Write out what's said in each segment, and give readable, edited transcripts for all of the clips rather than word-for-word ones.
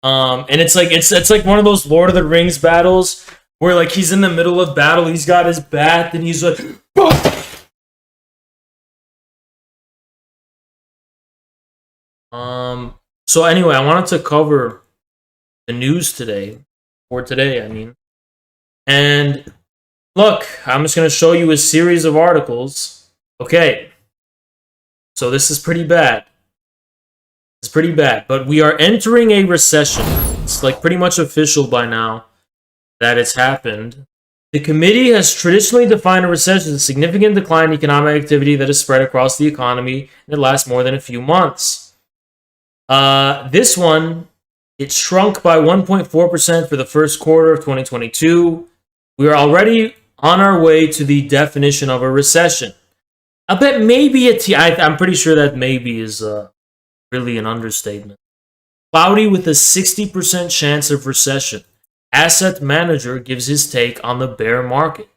And it's like one of those Lord of the Rings battles where like he's in the middle of battle, he's got his bat, and he's like, So anyway, I wanted to cover the news today, or today, I mean. And look, I'm just going to show you a series of articles. Okay, so this is pretty bad. It's pretty bad, but we are entering a recession. It's like pretty much official by now that it's happened. The committee has traditionally defined a recession as a significant decline in economic activity that is spread across the economy and it lasts more than a few months. This one, it shrunk by 1.4% for the first quarter of 2022. We are already on our way to the definition of a recession. I bet maybe I'm pretty sure that maybe is really an understatement. Cloudy with a 60% chance of recession. Asset manager gives his take on the bear market.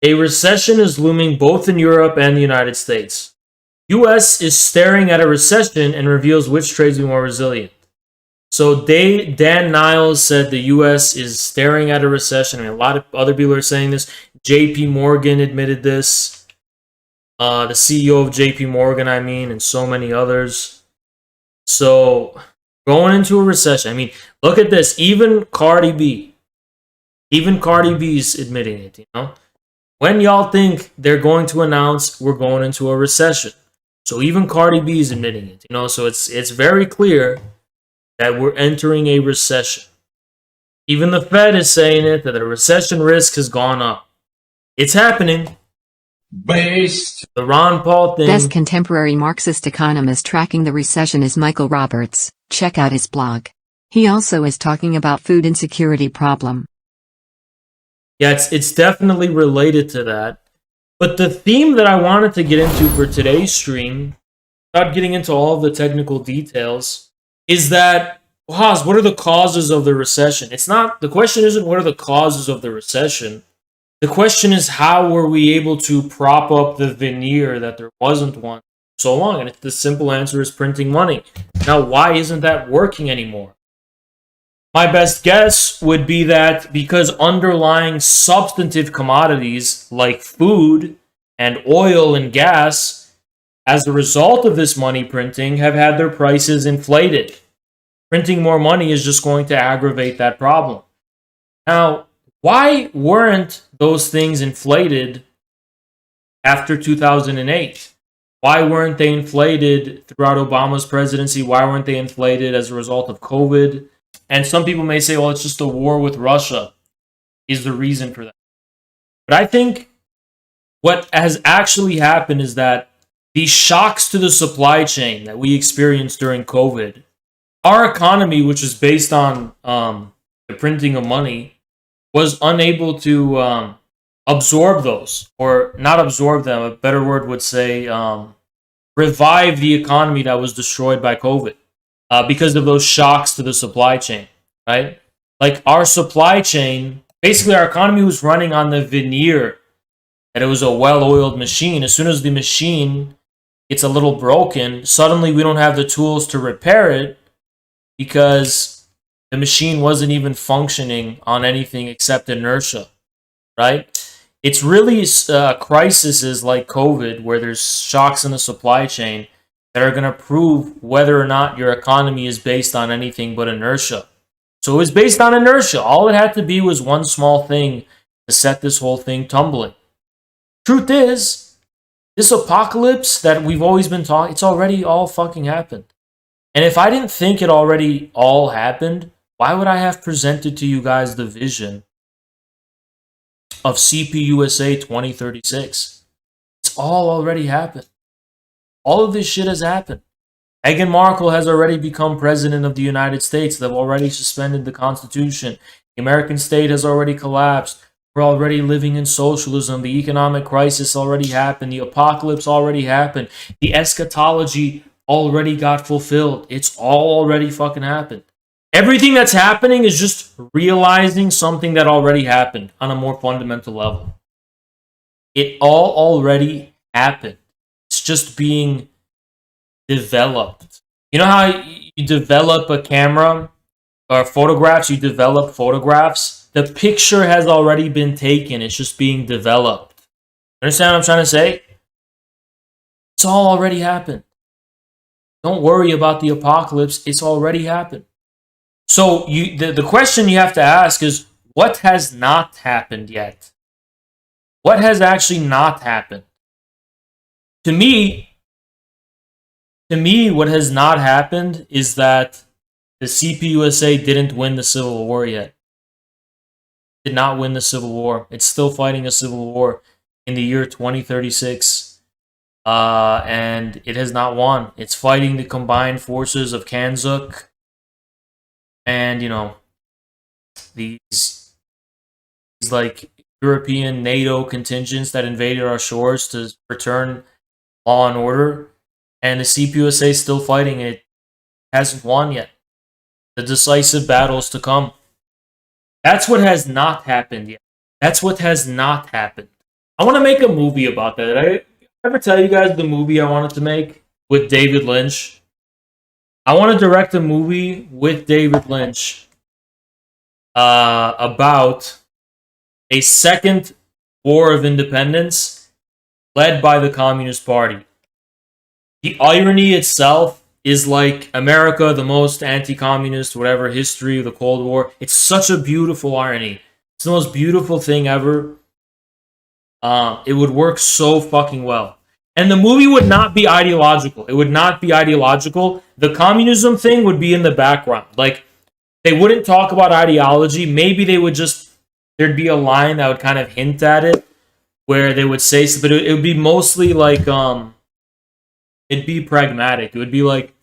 A recession is looming both in Europe and the United States. U.S. is staring at a recession and reveals which trades will be more resilient. So Dan Niles said the U.S. is staring at a recession. I mean, a lot of other people are saying this. J.P. Morgan admitted this. The CEO of J.P. Morgan, I mean, and so many others. So, going into a recession. I mean, look at this. Even Cardi B's admitting it, you know? When y'all think they're going to announce we're going into a recession. So even Cardi B is admitting it, you know? So it's very clear that we're entering a recession. Even the Fed is saying it, that the recession risk has gone up. It's happening. Based. The Ron Paul thing. Best contemporary Marxist economist tracking the recession is Michael Roberts. Check out his blog. He also is talking about food insecurity problem. Yeah, it's definitely related to that. But the theme that I wanted to get into for today's stream, without getting into all of the technical details, is that, Haas, what are the causes of the recession? The question isn't what are the causes of the recession. The question is how were we able to prop up the veneer that there wasn't one so long? And the simple answer is printing money. Now, why isn't that working anymore? My best guess would be that because underlying substantive commodities like food and oil and gas, as a result of this money printing, have had their prices inflated. Printing more money is just going to aggravate that problem. Now, why weren't those things inflated after 2008? Why weren't they inflated throughout Obama's presidency? Why weren't they inflated as a result of COVID? And some people may say, well, it's just a war with Russia is the reason for that. But I think what has actually happened is that these shocks to the supply chain that we experienced during COVID, our economy, which is based on the printing of money, was unable to absorb those, or not absorb them. A better word would say revive the economy that was destroyed by COVID. Because of those shocks to the supply chain, right? Like our supply chain, basically our economy was running on the veneer that it was a well-oiled machine. As soon as the machine gets a little broken, suddenly we don't have the tools to repair it because the machine wasn't even functioning on anything except inertia, right? It's really crises like COVID where there's shocks in the supply chain that are going to prove whether or not your economy is based on anything but inertia. So it was based on inertia. All it had to be was one small thing to set this whole thing tumbling. Truth is, this apocalypse that we've always been talking, it's already all fucking happened. And if I didn't think it already all happened, why would I have presented to you guys the vision of CPUSA 2036? It's all already happened. All of this shit has happened. Meghan Markle has already become president of the United States. They've already suspended the Constitution. The American state has already collapsed. We're already living in socialism. The economic crisis already happened. The apocalypse already happened. The eschatology already got fulfilled. It's all already fucking happened. Everything that's happening is just realizing something that already happened on a more fundamental level. It all already happened. It's just being developed. You know how you develop a camera or photographs, you develop photographs, the picture has already been taken. It's just being developed. Understand what I'm trying to say? It's all already happened. Don't worry about the apocalypse. It's already happened. So the question you have to ask is, what has not happened yet? What has actually not happened? To me, what has not happened is that the CPUSA didn't win the Civil War yet. Did not win the Civil War. It's still fighting a civil war in the year 2036. And it has not won. It's fighting the combined forces of CANZUK and, these like European NATO contingents that invaded our shores to return law and order. And the CPUSA is still fighting. It hasn't won yet. The decisive battles to come. That's what has not happened yet. That's what has not happened. I want to make a movie about that. I ever tell you guys the movie I wanted to make with David Lynch? I want to direct a movie with David Lynch about a second war of independence led by the Communist Party. The irony itself is like America, the most anti-communist, whatever, history of the Cold War. It's such a beautiful irony. It's the most beautiful thing ever. It would work so fucking well. And the movie would not be ideological. It would not be ideological. The communism thing would be in the background. Like, they wouldn't talk about ideology. Maybe they would just, there'd be a line that would kind of hint at it, where they would say, but it would be mostly like, it'd be pragmatic. It would be like,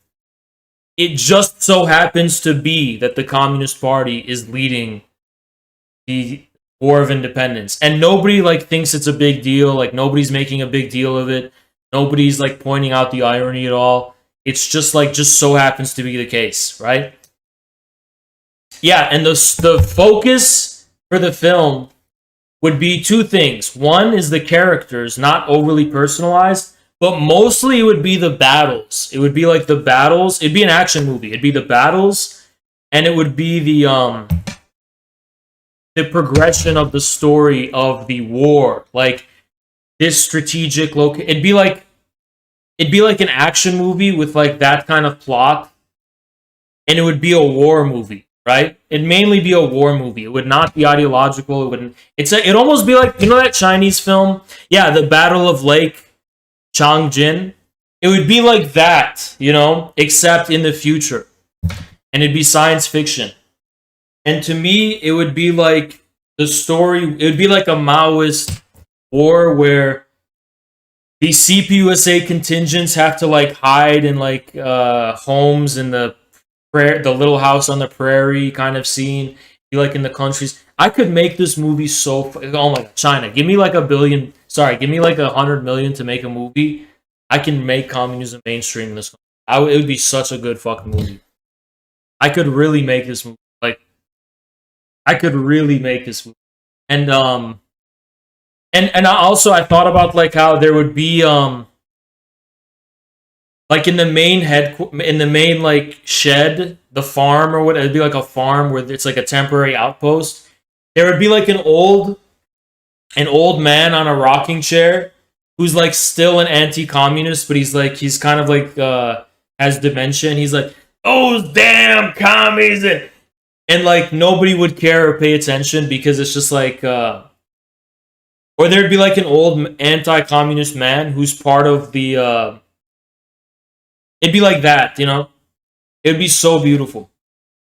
it just so happens to be that the Communist Party is leading the War of Independence, and nobody like thinks it's a big deal. Like, nobody's making a big deal of it. Nobody's like pointing out the irony at all. It's just like, just so happens to be the case, right? Yeah, and the focus for the film would be two things. One is the characters, not overly personalized, but mostly it would be the battles. It would be like the battles. It'd be an action movie. It'd be the battles, and it would be the progression of the story of the war. Like, this strategic it'd be like an action movie with like that kind of plot, and it would be a war movie, right? It'd mainly be a war movie. It would not be ideological. It wouldn't. It'd almost be like, that Chinese film? Yeah, the Battle of Lake Changjin. It would be like that, except in the future. And it'd be science fiction. And to me, it would be like the story, it would be like a Maoist war where the CPUSA contingents have to like hide in like homes in the little house on the prairie kind of scene, be like in the countries. I could make this movie so, oh my god, China, give me like give me like 100 million to make a movie. I can make communism mainstream in this country. It would be such a good fucking movie. I could really make this movie. Like, I could really make this movie. And I thought about like how there would be like in the main like shed, the farm or whatever. It'd be like a farm where it's like a temporary outpost. There would be like an old man on a rocking chair who's like still an anti-communist, but he's kind of like has dementia, and he's like, "Those damn commies," and like nobody would care or pay attention because it's just like, or there'd be like an old anti-communist man who's part of the. It'd be like that, It'd be so beautiful.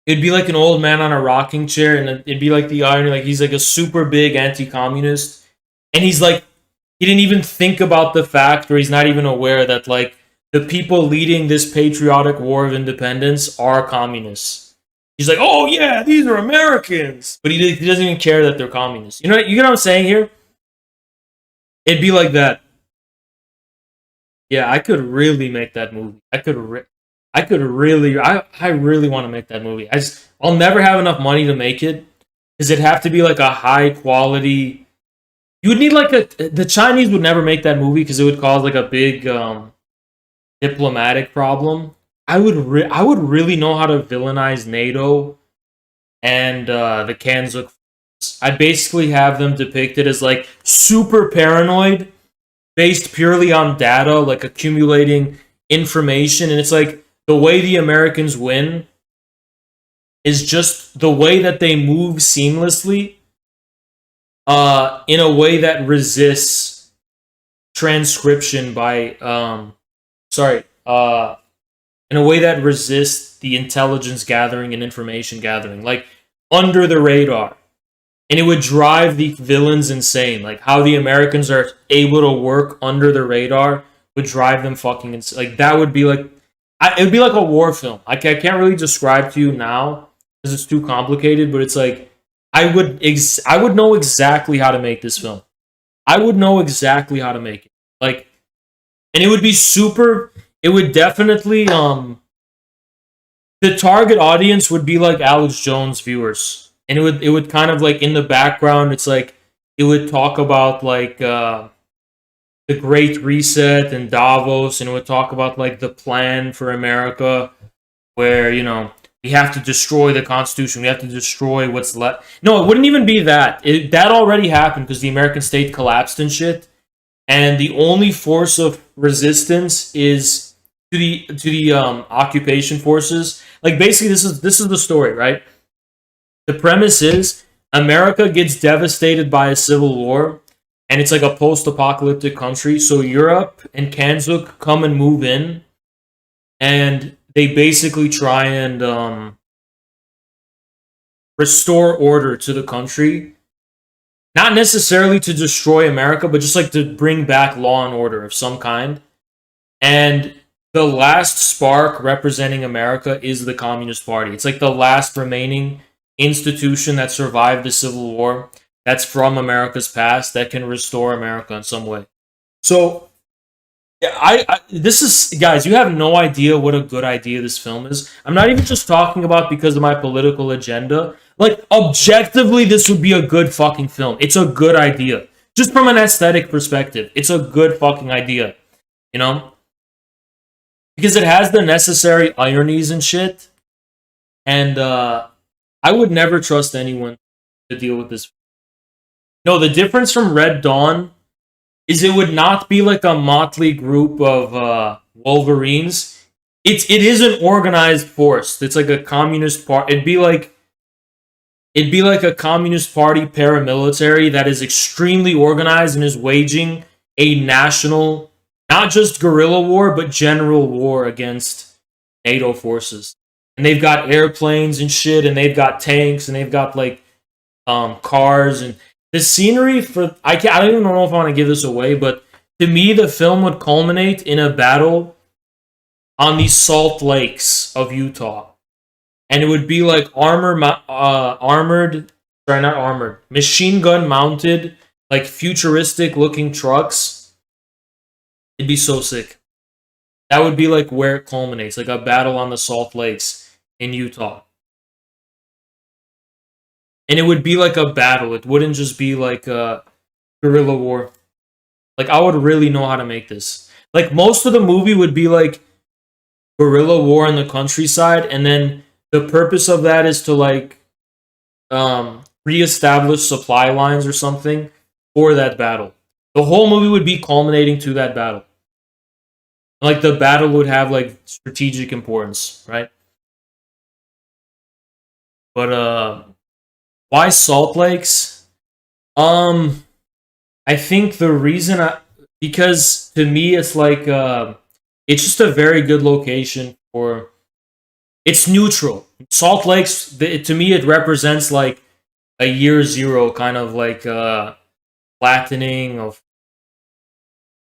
It'd be like an old man on a rocking chair, and it'd be like the irony, like he's like a super big anti-communist, and he's like, he didn't even think about the fact, or he's not even aware that like the people leading this patriotic war of independence are communists. He's like, oh yeah, these are Americans, but he doesn't even care that they're communists. You get what I'm saying here? It'd be like that. Yeah, I could really make that movie. I really want to make that movie. I'll never have enough money to make it because it'd have to be like a high quality. You would need like the Chinese would never make that movie because it would cause like a big diplomatic problem. I would really know how to villainize NATO and the CANZUK. I'd basically have them depicted as like super paranoid, based purely on data, like accumulating information, and it's like the way the Americans win is just the way that they move seamlessly, in a way that resists transcription by, in a way that resists the intelligence gathering and information gathering, like under the radar. And it would drive the villains insane. Like how the Americans are able to work under the radar would drive them fucking insane. Like that would be like, it would be like a war film. I can't really describe to you now because it's too complicated. But it's like I would know exactly how to make this film. I would know exactly how to make it. Like, and it would be super. It would definitely the target audience would be like Alex Jones viewers. And it would kind of like in the background, it's like it would talk about like the Great Reset and Davos, and it would talk about like the plan for America, where we have to destroy the Constitution, we have to destroy what's left. No, it wouldn't even be that. That already happened because the American state collapsed and shit, and the only force of resistance is to the occupation forces. Like basically, this is the story, right? The premise is America gets devastated by a civil war, and it's like a post-apocalyptic country. So Europe and CANZUK come and move in, and they basically try and restore order to the country. Not necessarily to destroy America, but just like to bring back law and order of some kind. And the last spark representing America is the Communist Party. It's like the last remaining institution that survived the Civil War, that's from America's past, that can restore America in some way. So, yeah, this is, guys, you have no idea what a good idea this film is. I'm not even just talking about because of my political agenda. Like, objectively, this would be a good fucking film. It's a good idea. Just from an aesthetic perspective, it's a good fucking idea. Because it has the necessary ironies and shit. And, I would never trust anyone to deal with this. No, the difference from Red Dawn is it would not be like a motley group of Wolverines. It is an organized force. It's like a communist party. It'd be like a communist party paramilitary that is extremely organized and is waging a national, not just guerrilla war, but general war against NATO forces. And they've got airplanes and shit, and they've got tanks, and they've got like cars, and the scenery for I don't even know if I want to give this away, but to me the film would culminate in a battle on the Salt Lakes of Utah, and it would be like machine gun mounted, like futuristic looking trucks. It'd be so sick. That would be like where it culminates, like a battle on the Salt Lakes in Utah. And it would be like a battle. It wouldn't just be like a guerrilla war. Like, I would really know how to make this. Like, most of the movie would be like guerrilla war in the countryside, and then the purpose of that is to like reestablish supply lines or something for that battle. The whole movie would be culminating to that battle. Like, the battle would have like strategic importance, right? But why Salt Lakes? I think the reason because to me it's like it's just a very good location for. It's neutral. Salt Lakes, to me, it represents like a year zero kind of like flattening of.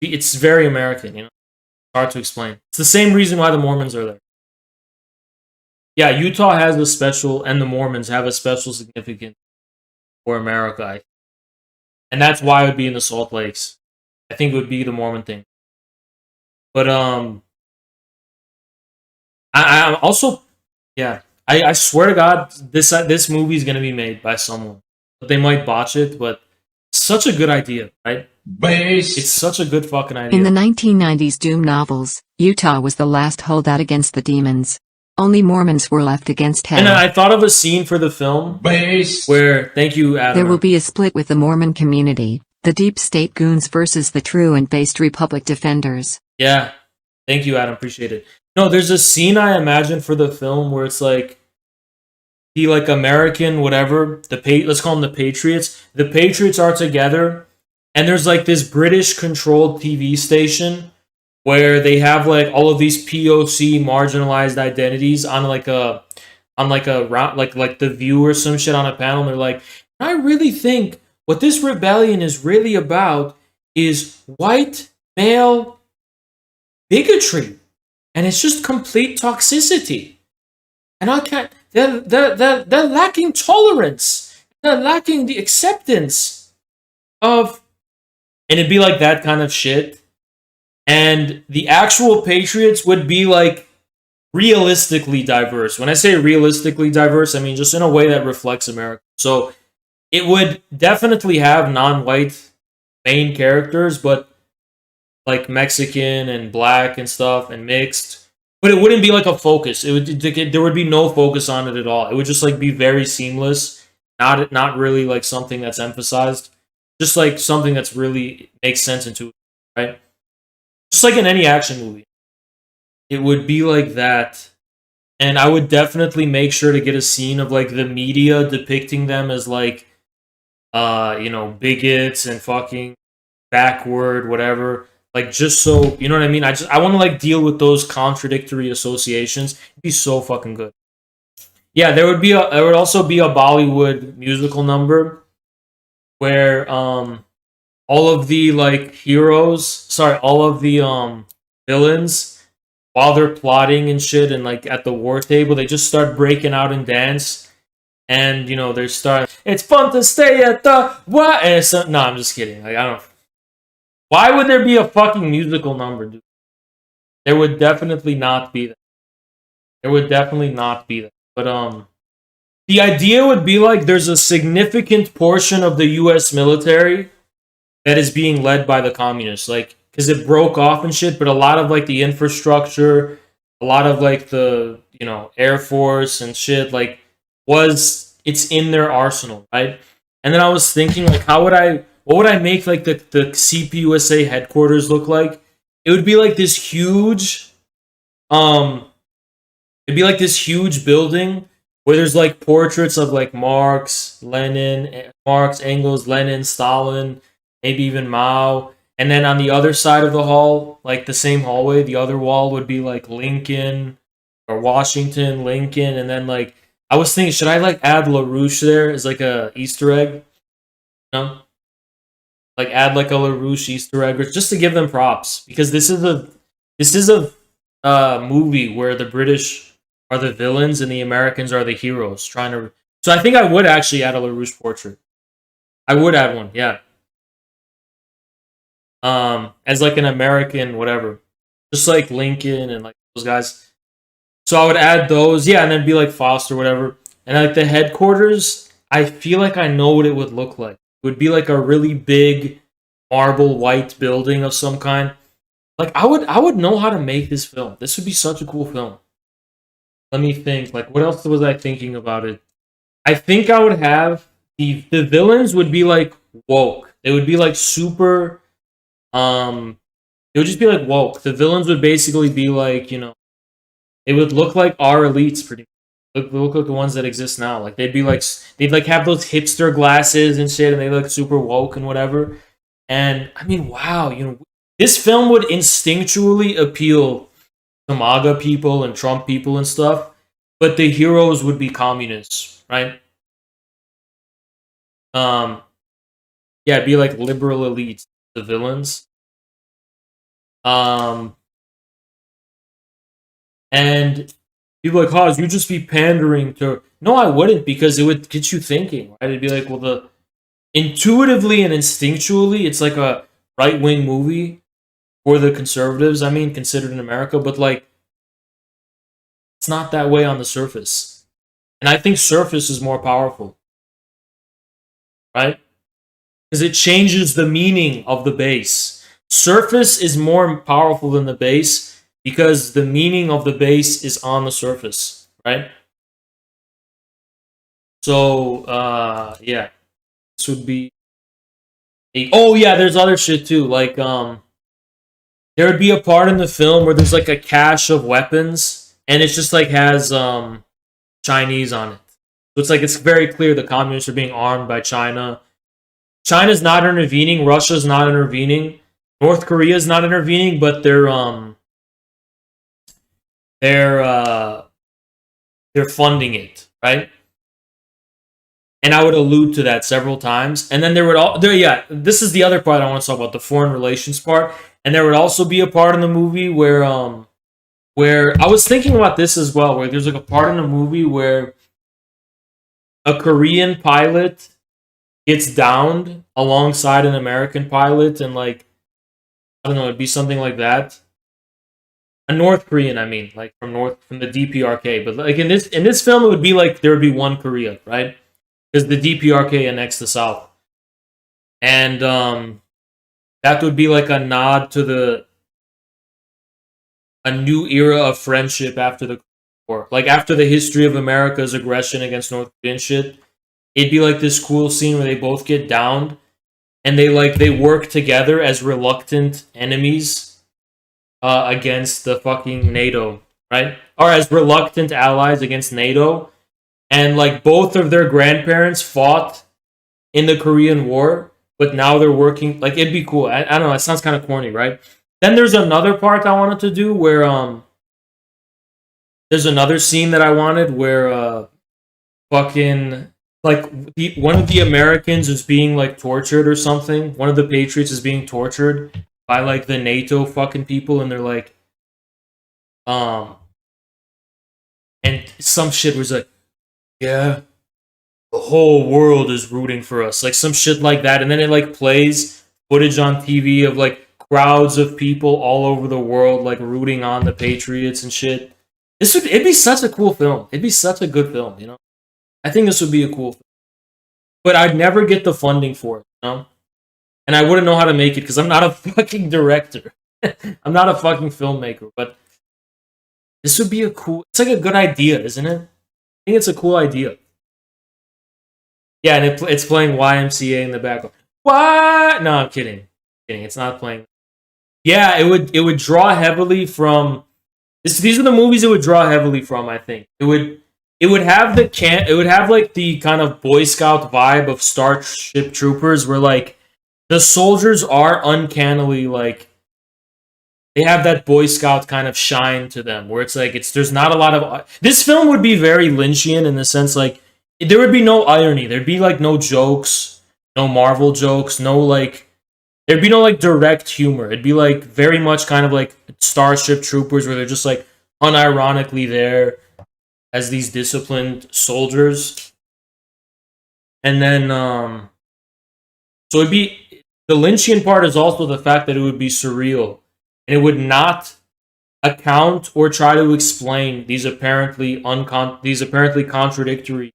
It's very American, hard to explain. It's the same reason why the Mormons are there. Yeah, Utah has a special, and the Mormons have a special significance for America, and that's why it would be in the Salt Lakes. I think it would be the Mormon thing. But I also, yeah, I swear to God, this movie is gonna be made by someone, but they might botch it. But such a good idea, right? Base. It's such a good fucking idea. In the 1990s Doom novels, Utah was the last holdout against the demons. Only Mormons were left against hell. And I thought of a scene for the film where, thank you, Adam. There will be a split with the Mormon community, the deep state goons versus the true and based Republic defenders. Yeah, thank you, Adam. Appreciate it. No, there's a scene I imagine for the film where it's like, the like American whatever, let's call them the Patriots. The Patriots are together, and there's like this British controlled TV station where they have like all of these POC marginalized identities on like a route like The View or some shit on a panel. And they're like, I really think what this rebellion is really about is white male bigotry, and it's just complete toxicity. And I can't. They're lacking tolerance. They're lacking the acceptance of, and it'd be like that kind of shit. And the actual Patriots would be like realistically diverse. When I say realistically diverse, I mean just in a way that reflects America. So it would definitely have non-white main characters, but like Mexican and black and stuff and mixed. But it wouldn't be like a focus. There would be no focus on it at all. It would just like be very seamless. Not really like something that's emphasized. Just like something that's really makes sense into it, right? Just like in any action movie. It would be like that. And I would definitely make sure to get a scene of like the media depicting them as like bigots and fucking backward, whatever. Like, just so, you know what I mean? I want to like deal with those contradictory associations. It'd be so fucking good. Yeah, there would also be a Bollywood musical number where all of the like all of the villains, while they're plotting and shit and like at the war table, they just start breaking out and dance. And they start, it's fun to stay at the what? And no, I'm just kidding. Like, I don't. Why would there be a fucking musical number, dude? There would definitely not be that. There would definitely not be that. But the idea would be like there's a significant portion of the U.S. military that is being led by the communists, like because it broke off and shit. But a lot of like the infrastructure, a lot of like the Air Force and shit, like it's in their arsenal, right? And then I was thinking like, what would I make like the CPUSA headquarters look like? It would be like this huge, it'd be like this huge building where there's like portraits of like Marx, Engels, Lenin, Stalin, maybe even Mao. And then on the other side of the hall, like the same hallway, the other wall would be like Lincoln or Washington, Lincoln. And then I was thinking, should I like add LaRouche there as like a Easter egg? No? Like add like a LaRouche Easter egg, just to give them props, because this is a movie where the British are the villains and the Americans are the heroes trying to. So I think I would actually add a LaRouche portrait. I would add one, yeah. As like an American whatever, just like Lincoln and like those guys. So I would add those, yeah, and then be like Foster, whatever, and like the headquarters. I feel like I know what it would look like. It would be like a really big marble white building of some kind. Like I would know how to make this film. This would be such a cool film. Let me think. Like what else was I thinking about it? I think I would have the villains would be like woke. They would be like super it would just be like woke. The villains would basically be like, it would look like our elites pretty much. Look like the ones that exist now. Like they'd have those hipster glasses and shit, and they look super woke and whatever. And I mean, wow, this film would instinctually appeal to MAGA people and Trump people and stuff, but the heroes would be communists, right? Yeah, it'd be like liberal elites, the villains. And people are like, Haas, you'd just be pandering to. No, I wouldn't, because it would get you thinking, right? It'd be like, well, intuitively and instinctually, it's like a right-wing movie for the conservatives, I mean, considered in America, but like, it's not that way on the surface. And I think surface is more powerful, right? Because it changes the meaning of the base. Surface is more powerful than the base, because the meaning of the base is on the surface. right? So, yeah, this would be oh yeah, there's other shit too. Like, there would be a part in the film where there's like a cache of weapons, and it's just like has Chinese on it. So it's like it's very clear the communists are being armed by China. China's not intervening. Russia's not intervening. North Korea's not intervening, but they're funding it, right? And I would allude to that several times. And then yeah, this is the other part I want to talk about, the foreign relations part. And there would also be a part in the movie where I was thinking about this as well, where there's like a part in the movie where a Korean pilot gets downed alongside an American pilot, and like, I don't know, it'd be something like that. A North Korean, I mean, like from the DPRK. But like in this film, it would be like there would be one Korea, right? Because the DPRK annexed the South, and that would be like a nod to a new era of friendship after the war, like after the history of America's aggression against North Korean shit. It'd be like this cool scene where they both get downed, and they work together as reluctant enemies against the fucking NATO, right? Or as reluctant allies against NATO. And like both of their grandparents fought in the Korean War, but now they're working. Like, it'd be cool. I don't know. It sounds kind of corny, right? Then there's another part I wanted to do where there's another scene that I wanted where fucking like one of the Americans is being like tortured or something. One of the patriots is being tortured by like the NATO fucking people, and they're like and some shit was like, yeah, the whole world is rooting for us, like some shit like that. And then it like plays footage on TV of like crowds of people all over the world like rooting on the patriots and shit. It'd be such a cool film. It'd be such a good film, you know? I think this would be a cool film. But I'd never get the funding for it, you know? And I wouldn't know how to make it because I'm not a fucking director. I'm not a fucking filmmaker, but this would be it's like a good idea, isn't it? I think it's a cool idea. Yeah, and it's playing YMCA in the background. What? No, I'm kidding. It's not playing. Yeah, it would draw heavily from these are the movies it would draw heavily from, I think. It would have like the kind of Boy Scout vibe of Starship Troopers, where like the soldiers are uncannily like they have that Boy Scout kind of shine to them, where it's like there's not a lot of this film would be very Lynchian in the sense like there would be no irony, there'd be like no jokes, no Marvel jokes, no like there'd be no like direct humor. It'd be like very much kind of like Starship Troopers, where they're just like unironically there as these disciplined soldiers. And then so it'd be the Lynchian part is also the fact that it would be surreal, and it would not account or try to explain these apparently contradictory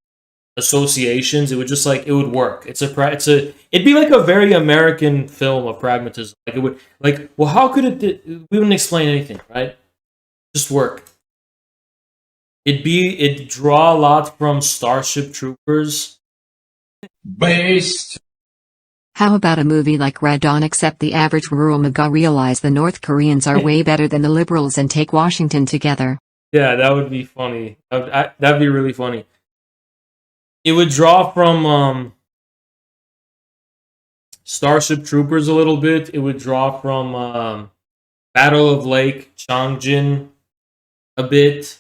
associations. It would just like it would work. It'd be like a very American film of pragmatism. Like it would like, well, how could it? We wouldn't explain anything, right? Just work. It'd draw a lot from Starship Troopers. Based. How about a movie like Red Dawn, except the average rural maga realize the North Koreans are way better than the liberals and take Washington together? Yeah, that would be funny. That'd be really funny. It would draw from Starship Troopers a little bit. It would draw from Battle of Lake Changjin a bit.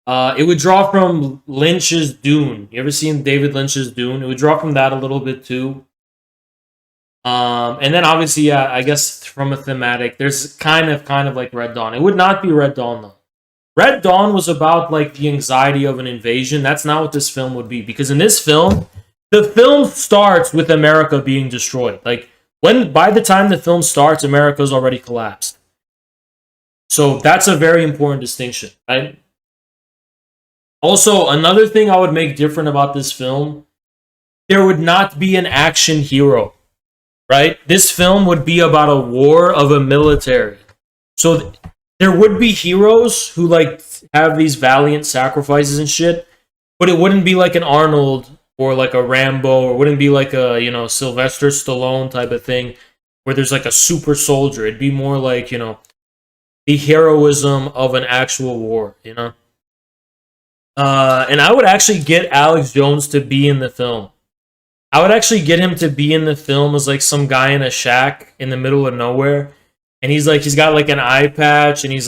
It would draw from Lynch's Dune. You ever seen David Lynch's Dune? It would draw from that a little bit too. And then obviously, yeah, I guess from a thematic, there's kind of like Red Dawn. It would not be Red Dawn though. Red Dawn was about like the anxiety of an invasion. That's not what this film would be, because in this film, the film starts with America being destroyed. Like by the time the film starts, America's already collapsed. So that's a very important distinction, right? Also, another thing I would make different about this film, there would not be an action hero, right? This film would be about a war of a military. So there would be heroes who like have these valiant sacrifices and shit, but it wouldn't be like an Arnold or like a Rambo, or wouldn't be like a, you know, Sylvester Stallone type of thing where there's like a super soldier. It'd be more like, you know, the heroism of an actual war, you know? And I would actually get Alex Jones to be in the film. I would actually get him to be in the film as like some guy in a shack in the middle of nowhere. And he's got like an eye patch, and he's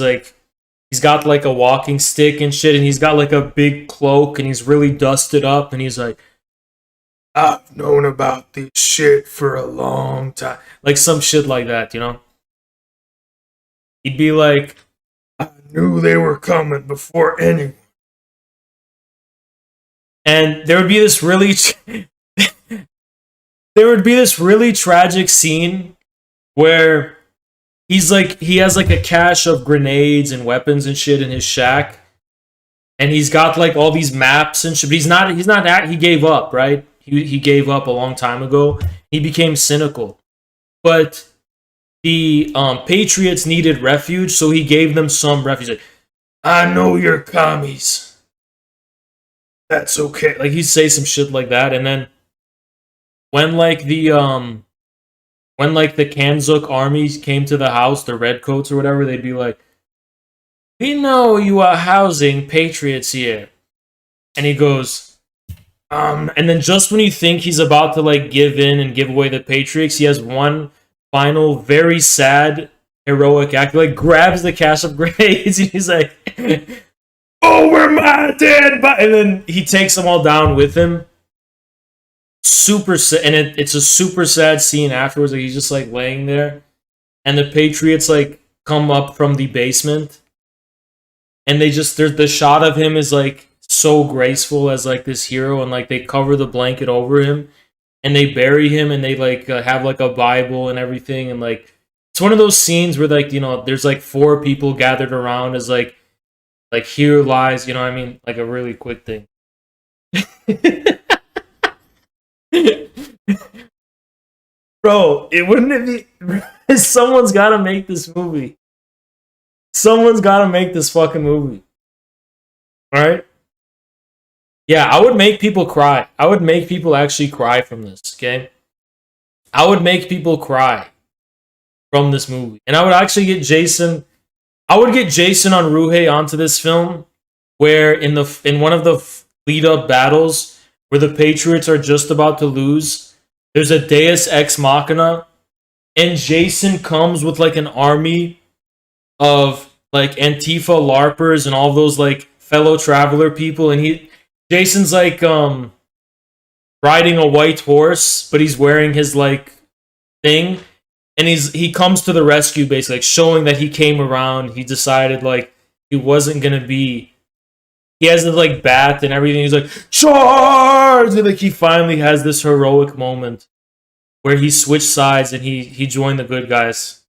got like a walking stick and shit, and he's got like a big cloak, and he's really dusted up, and he's like, I've known about this shit for a long time. Like some shit like that, you know? He'd be like, I knew they were coming before anyone. And there would be this really tragic scene where he has like a cache of grenades and weapons and shit in his shack, and he's got like all these maps and shit, but he gave up, right? He gave up a long time ago. He became cynical. But the Patriots needed refuge, so he gave them some refuge. Like, I know you're commies. That's okay. Like, he'd say some shit like that, and then when the CANZUK armies came to the house, the redcoats or whatever, they'd be like, we know you are housing patriots here. And he goes, and then just when you think he's about to like give in and give away the patriots, he has one final, very sad, heroic act. Like, grabs the cache of grenades, and he's like, over my dead body! And then he takes them all down with him. Super sad, and it's a super sad scene afterwards. Like, he's just like laying there, and the patriots like come up from the basement, and there's the shot of him is like so graceful as like this hero, and like they cover the blanket over him, and they bury him, and they like have like a Bible and everything, and like it's one of those scenes where like, you know, there's like 4 people gathered around as like here lies, you know what I mean, like a really quick thing. Bro, it wouldn't be. Someone's gotta make this movie. Someone's gotta make this fucking movie. Alright? Yeah, I would make people cry. I would make people actually cry from this, okay? I would make people cry from this movie. And I would actually get Jason. I would get Jason on Ruhei onto this film, where in one of the lead-up battles where the Patriots are just about to lose, there's a Deus Ex Machina, and Jason comes with like an army of like Antifa LARPers and all those like fellow traveler people, and Jason's like riding a white horse, but he's wearing his like thing, and he comes to the rescue, basically like showing that he came around. He decided like he wasn't gonna be. He has the like bat and everything. He's like, charge! And like he finally has this heroic moment where he switched sides and he joined the good guys,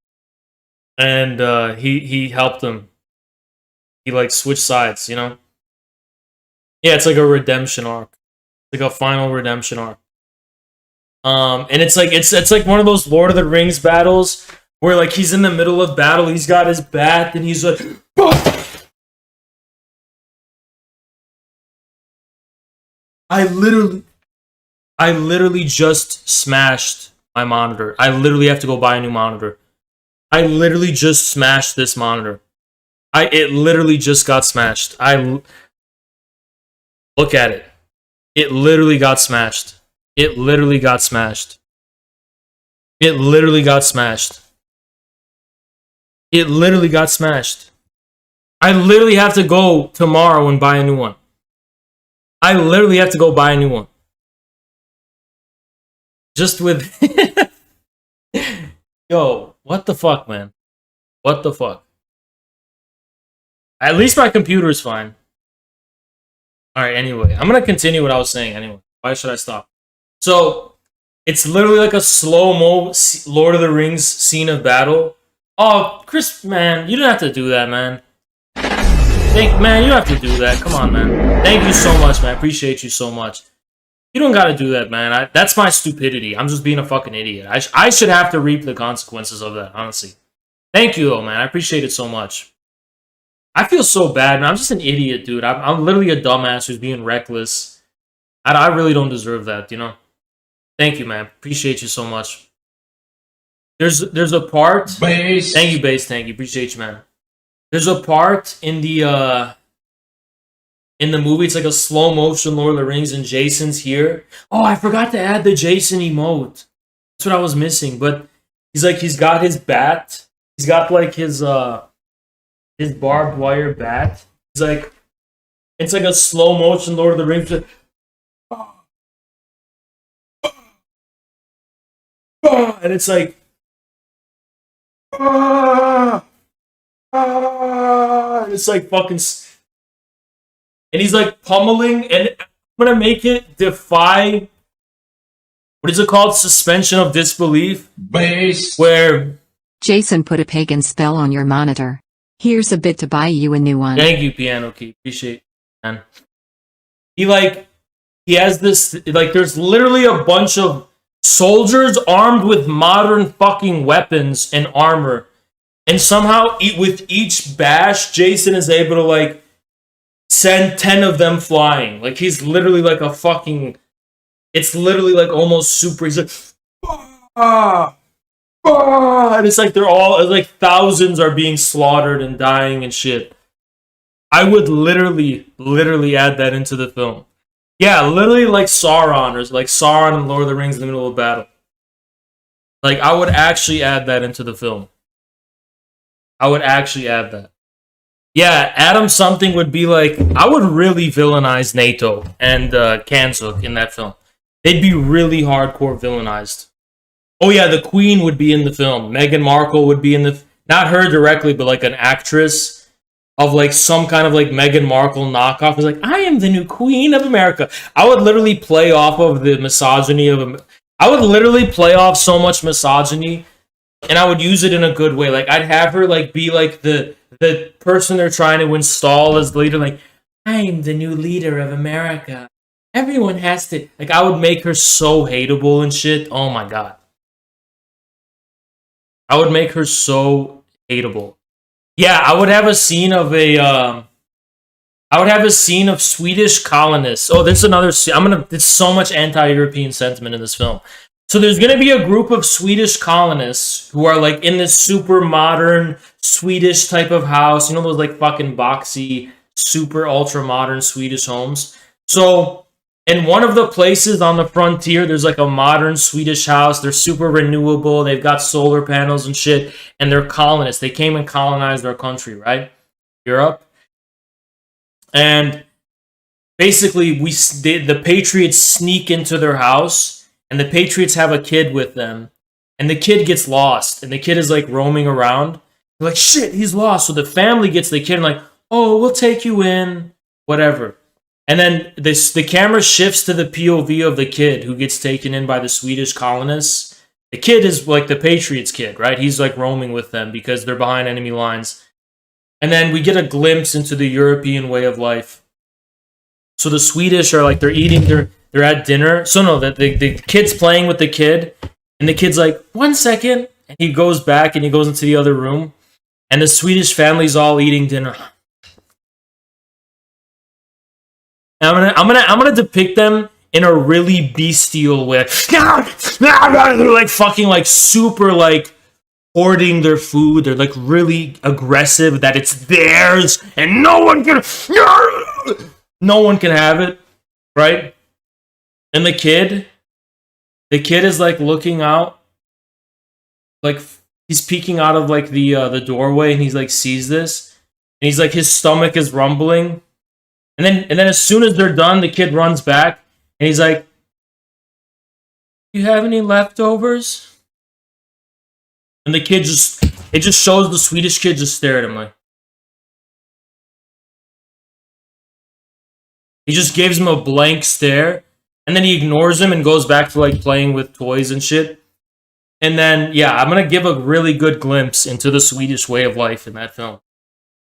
and he helped them. He like switched sides, you know. Yeah, it's like a redemption arc, like a final redemption arc. And it's like one of those Lord of the Rings battles where like he's in the middle of battle, he's got his bat, and he's like, bah! I literally just smashed my monitor. I literally have to go buy a new monitor. I literally just smashed this monitor. It literally just got smashed. Look at it. It literally got smashed. It literally got smashed. It literally got smashed. It literally got smashed. I literally have to go tomorrow and buy a new one. I literally have to go buy a new one. Just with... Yo, what the fuck, man? What the fuck? At least my computer is fine. Alright, anyway. I'm gonna continue what I was saying anyway. Why should I stop? So, it's literally like a slow-mo Lord of the Rings scene of battle. Oh, Chris, man, you didn't have to do that, man. Man, you don't have to do that. Come on, man. Thank you so much, man. I appreciate you so much. You don't gotta do that, man. That's my stupidity. I'm just being a fucking idiot. I should have to reap the consequences of that, honestly. Thank you, though, man. I appreciate it so much. I feel so bad, man. I'm just an idiot, dude. I'm literally a dumbass who's being reckless. I really don't deserve that, you know? Thank you, man. Appreciate you so much. There's a part... Based. Thank you, Base. Thank you. Appreciate you, man. There's a part in the movie, it's like a slow motion Lord of the Rings, and Jason's here. Oh, I forgot to add the Jason emote. That's what I was missing. But he's got his bat. He's got like his barbed wire bat. He's like, it's like a slow motion Lord of the Rings. And it's like, and it's like fucking. And he's like pummeling, and I'm gonna make it defy. What is it called? Suspension of disbelief. Based. Where. Jason put a pagan spell on your monitor. Here's a bit to buy you a new one. Thank you, Piano Key. Appreciate it, man. He has this, like, there's literally a bunch of soldiers armed with modern fucking weapons and armor. And somehow, with each bash, Jason is able to, like, send 10 of them flying. Like, he's literally like a fucking... It's literally like almost super... He's like... And it's like they're all... Like, thousands are being slaughtered and dying and shit. I would literally add that into the film. Yeah, literally like Sauron, or like Sauron and Lord of the Rings in the middle of battle. Like, I would actually add that into the film. I would actually add that. Yeah, Adam something would be like, I would really villainize NATO and CANZUK in that film. They'd be really hardcore villainized. Oh yeah, the Queen would be in the film. Meghan Markle would be in the... Not her directly, but like an actress of like some kind of like Meghan Markle knockoff. Is like, I am the new Queen of America. I would literally play off of the misogyny of... I would literally play off so much misogyny, and I would use it in a good way. Like, I'd have her like be like the person they're trying to install as leader, like, I'm the new leader of America. Everyone has to... Like, I would make her so hateable and shit. Oh my god. I would make her so hateable. Yeah, I would have a scene of I would have a scene of Swedish colonists. Oh, there's another scene. There's so much anti-European sentiment in this film. So there's going to be a group of Swedish colonists who are like in this super modern Swedish type of house. You know those like fucking boxy, super ultra modern Swedish homes? So in one of the places on the frontier, there's like a modern Swedish house. They're super renewable. They've got solar panels and shit. And they're colonists. They came and colonized our country, right? Europe. And basically, the Patriots sneak into their house. And the Patriots have a kid with them. And the kid gets lost. And the kid is like roaming around. They're like, shit, he's lost. So the family gets the kid and like, oh, we'll take you in. Whatever. And then the camera shifts to the POV of the kid who gets taken in by the Swedish colonists. The kid is like the Patriots kid, right? He's like roaming with them because they're behind enemy lines. And then we get a glimpse into the European way of life. So the Swedish are like, they're eating, they're at dinner. So no, the kid's playing with the kid. And the kid's like, 1 second. And he goes back and he goes into the other room. And the Swedish family's all eating dinner. And I'm gonna depict them in a really bestial way. They're like fucking like super like hoarding their food. They're like really aggressive that it's theirs and no one can have it, right? And the kid is like looking out, like he's peeking out of like the doorway, and he's like sees this, and he's like his stomach is rumbling. And then as soon as they're done, the kid runs back and he's like, "Do you have any leftovers?" And the kid it just shows the Swedish kid just stare at him like. He just gives him a blank stare, and then he ignores him and goes back to like playing with toys and shit. And then, yeah, I'm gonna give a really good glimpse into the Swedish way of life in that film.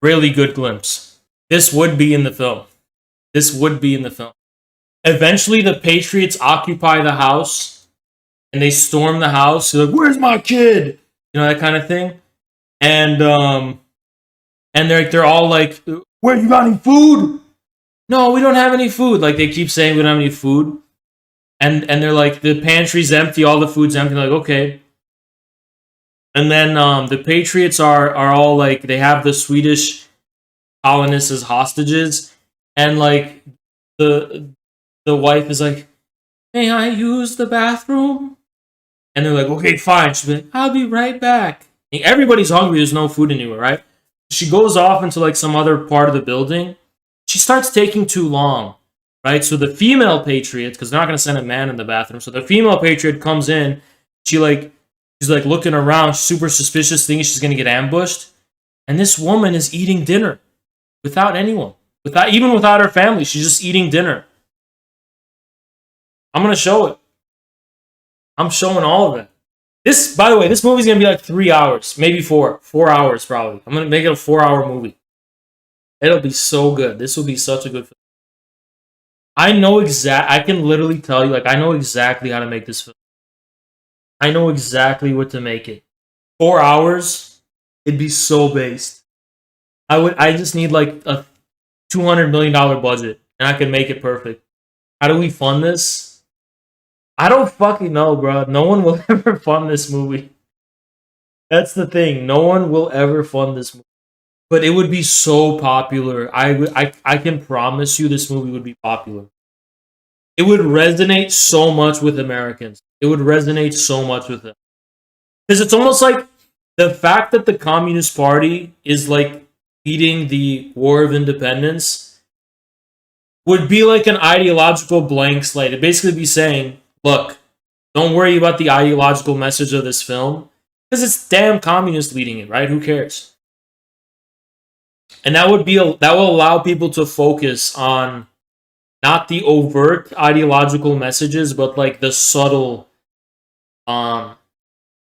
Really good glimpse. This would be in the film. This would be in the film. Eventually, the Patriots occupy the house, and they storm the house. They're like, "Where's my kid?" You know, that kind of thing. And And they're all like, "Where, you got any food?" "No, we don't have any food." Like they keep saying we don't have any food. And they're like, the pantry's empty, all the food's empty. Like, okay. And then the Patriots are all like, they have the Swedish colonists as hostages, and like the wife is like, "May I use the bathroom?" And they're like, "Okay, fine." She's like, "I'll be right back." And everybody's hungry. There's no food anywhere, right? She goes off into like some other part of the building. She starts taking too long, right? So the female patriot, because they're not going to send a man in the bathroom, so the female patriot comes in. She's like looking around, super suspicious, thinking she's going to get ambushed. And this woman is eating dinner without anyone, even without her family. She's just eating dinner. I'm going to show it. I'm showing all of it. This, by the way, this movie's going to be like 3 hours, maybe 4 hours probably. I'm going to make it a 4-hour movie. It'll be so good. This will be such a good film. I can literally tell you, like, I know exactly how to make this film. I know exactly what to make it. 4 hours, it'd be so based. I just need like a $200 million budget, and I can make it perfect. How do we fund this? I don't fucking know, bro. No one will ever fund this movie. That's the thing. No one will ever fund this movie. But it would be so popular. I can promise you this movie would be popular. It would resonate so much with Americans. It would resonate so much with them. Because it's almost like the fact that the Communist Party is like leading the War of Independence would be like an ideological blank slate. It'd basically be saying, look, don't worry about the ideological message of this film, because it's damn communists leading it, right? Who cares? And that will allow people to focus on not the overt ideological messages, but like the subtle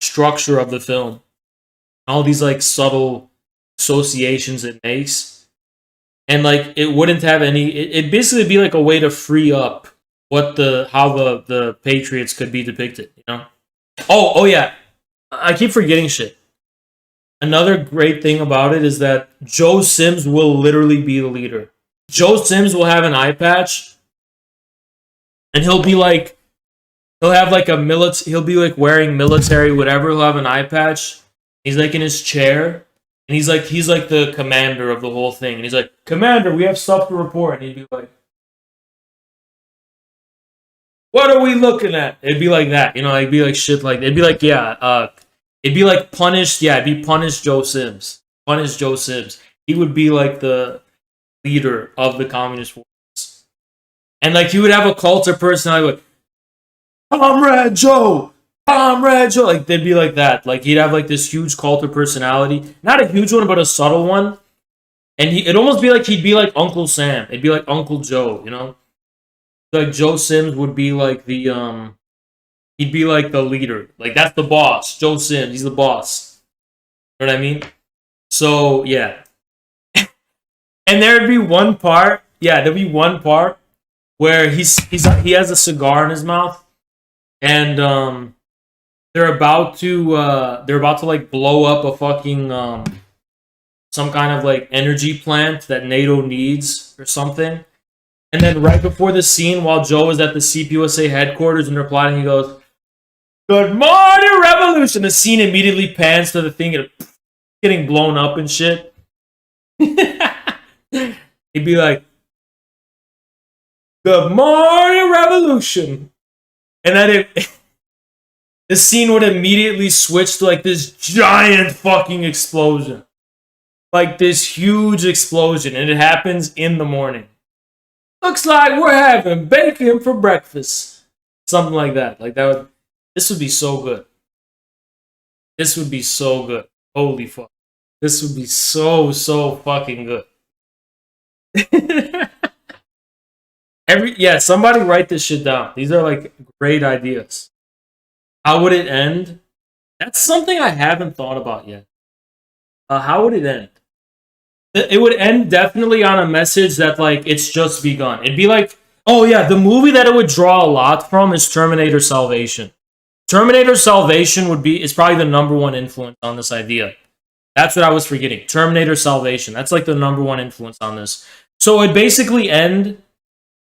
structure of the film. All these like subtle associations it makes. And like it wouldn't have any, it'd basically be like a way to free up how the Patriots could be depicted, you know? Oh yeah. I keep forgetting shit. Another great thing about it is that Joe Sims will literally be the leader. Joe Sims will have an eye patch, and he'll be like, he'll have like he'll be like wearing military whatever. He'll have an eye patch. He's like in his chair, and he's like the commander of the whole thing. And he's like, "Commander, we have stuff to report." And he'd be like, "What are we looking at?" It'd be like that, you know. It'd be like shit like it'd be like it'd be like punished. Yeah, it'd be punished Joe Sims. Punish Joe Sims. He would be like the leader of the communist forces. And like he would have a cult of personality like, Comrade Joe! Comrade Joe! Like they'd be like that. Like he'd have like this huge cult of personality. Not a huge one, but a subtle one. And it'd almost be like he'd be like Uncle Sam. It'd be like Uncle Joe, you know? Like Joe Sims would be like the he'd be like the leader. Like that's the boss. Joe Sims, he's the boss. You know what I mean? So yeah. And there'd be one part, where he has a cigar in his mouth, and they're about to like blow up a fucking some kind of like energy plant that NATO needs or something. And then right before the scene, while Joe is at the CPUSA headquarters and they're plotting, he goes, "Good morning, revolution!" The scene immediately pans to the thing getting blown up and shit. He'd be like, "Good morning, revolution!" And then the scene would immediately switch to like this giant fucking explosion. Like this huge explosion, and it happens in the morning. "Looks like we're having bacon for breakfast." Something like that. Like this would be so good. This would be so good. Holy fuck. This would be so fucking good. Somebody write this shit down. These are like great ideas. How would it end? That's something I haven't thought about yet. How would it end? It would end definitely on a message that like it's just begun. It'd be like, oh yeah, the movie that it would draw a lot from is Terminator Salvation. Terminator Salvation is probably the #1 influence on this idea. That's what I was forgetting. Terminator Salvation. That's like the #1 influence on this. So it basically end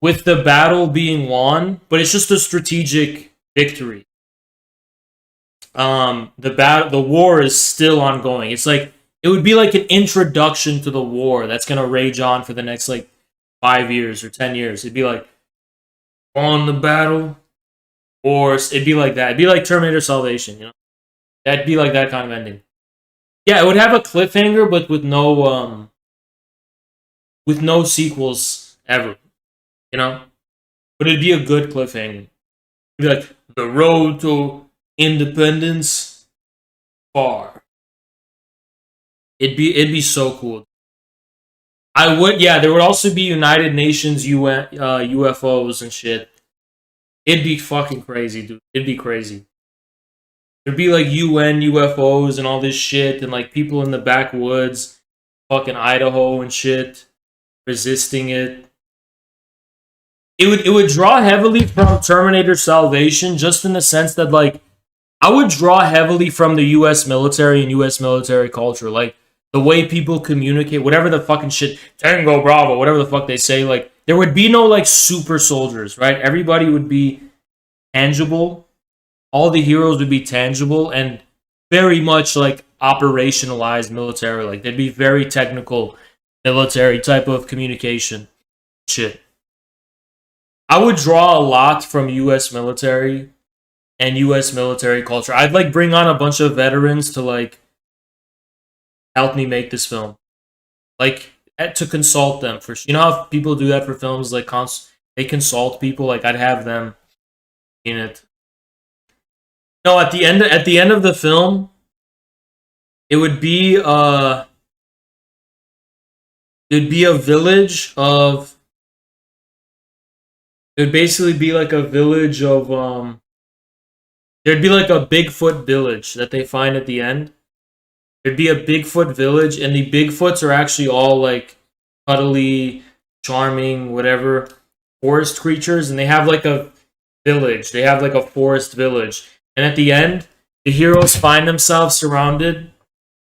with the battle being won, but it's just a strategic victory. The war is still ongoing. It's like it would be like an introduction to the war that's gonna rage on for the next like 5 years or 10 years. It'd be like on the battle, or it'd be like that. It'd be like Terminator Salvation, you know. That'd be like that kind of ending. Yeah, it would have a cliffhanger, but with no sequels ever, you know. But it'd be a good cliffhanger. It'd be like the road to independence far. It'd be so cool. There would also be United Nations UFOs and shit. It'd be fucking crazy, dude. It'd be crazy. There'd be like UN UFOs and all this shit, and like people in the backwoods, fucking Idaho and shit, resisting it. It would draw heavily from Terminator Salvation, just in the sense that like I would draw heavily from the U.S. military and U.S. military culture, like the way people communicate, whatever the fucking shit, Tango Bravo, whatever the fuck they say. Like there would be no like super soldiers, right? Everybody would be tangible. All the heroes would be tangible and very much like operationalized military. Like they'd be very technical military type of communication shit. I would draw a lot from US military and US military culture. I'd like bring on a bunch of veterans to like help me make this film. Like to consult them for, you know how people do that for films, like they consult people. Like I'd have them in it. No, at the end of the film, it would be a village of. It would basically be like a village of There'd be like a Bigfoot village that they find at the end. There'd be a Bigfoot village, and the Bigfoots are actually all like cuddly, charming, whatever forest creatures, and they have like a village. They have like a forest village. And at the end, the heroes find themselves surrounded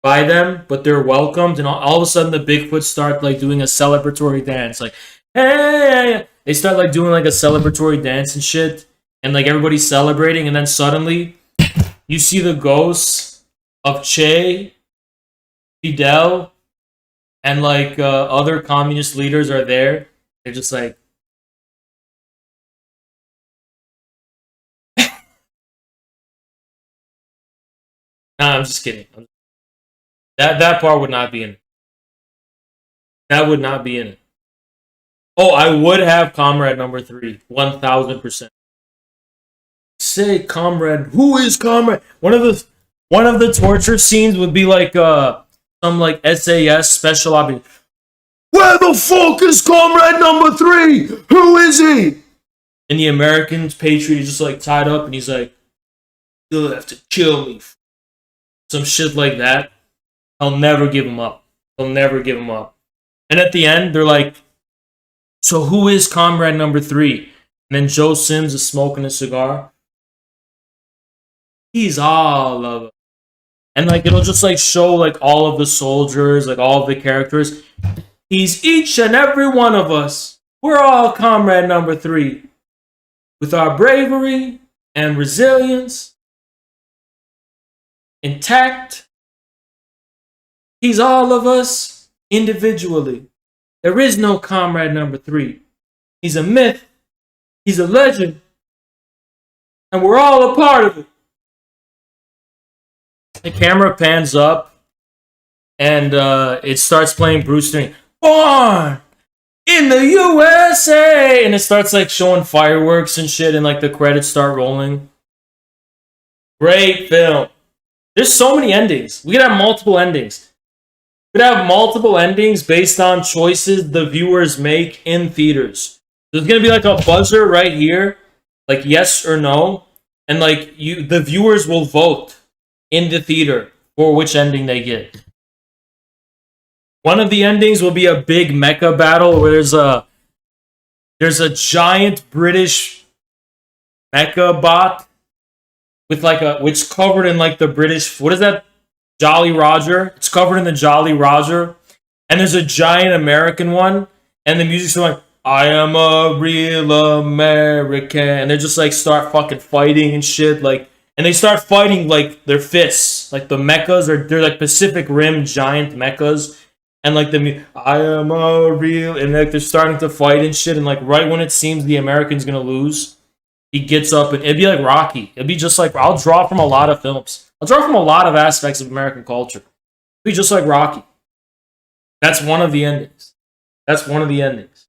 by them, but they're welcomed, and all of a sudden the Bigfoot start like doing a celebratory dance, like hey! They start like doing like a celebratory dance and shit, and like everybody's celebrating, and then suddenly you see the ghosts of Che, Fidel, and like other communist leaders are there. They're just like. Nah, I'm just kidding. That part would not be in it. That would not be in it. Oh, I would have Comrade #3, 1000%. Say Comrade. Who is Comrade? One of the torture scenes would be like some like SAS special ops. Where the fuck is Comrade #3? Who is he? And the American patriot is just like tied up, and he's like, "You'll have to kill me." Some shit like that. I'll never give him up. They'll never give him up. And at the end, they're like, so who is Comrade #3? And then Joe Sims is smoking a cigar. He's all of it. And like it'll just like show like all of the soldiers, like all of the characters. He's each and every one of us. We're all Comrade #3. With our bravery and resilience intact. He's all of us individually. There is no Comrade #3. He's a myth. He's a legend. And we're all a part of it. The camera pans up, and it starts playing Bruce Lee. Born in the USA! And it starts like showing fireworks and shit, and like the credits start rolling. Great film. There's so many endings. We could have multiple endings. We could have multiple endings based on choices the viewers make in theaters. There's gonna be like a buzzer right here, like yes or no, and like the viewers will vote in the theater for which ending they get. One of the endings will be a big mecha battle where there's a giant British mecha bot with like which covered in like the British, what is that Jolly Roger. It's covered in the Jolly Roger. And there's a giant American one. And the music's like, I am a real American. And they're just like start fucking fighting and shit. Like, and they start fighting like their fists. Like the mechas they're like Pacific Rim giant mechas. And like I am a real, and like they're starting to fight and shit. And like right when it seems the American's gonna lose, he gets up and it'd be like Rocky. It'd be just like, I'll draw from a lot of films. I'll draw from a lot of aspects of American culture. It'd be just like Rocky. That's one of the endings. That's one of the endings.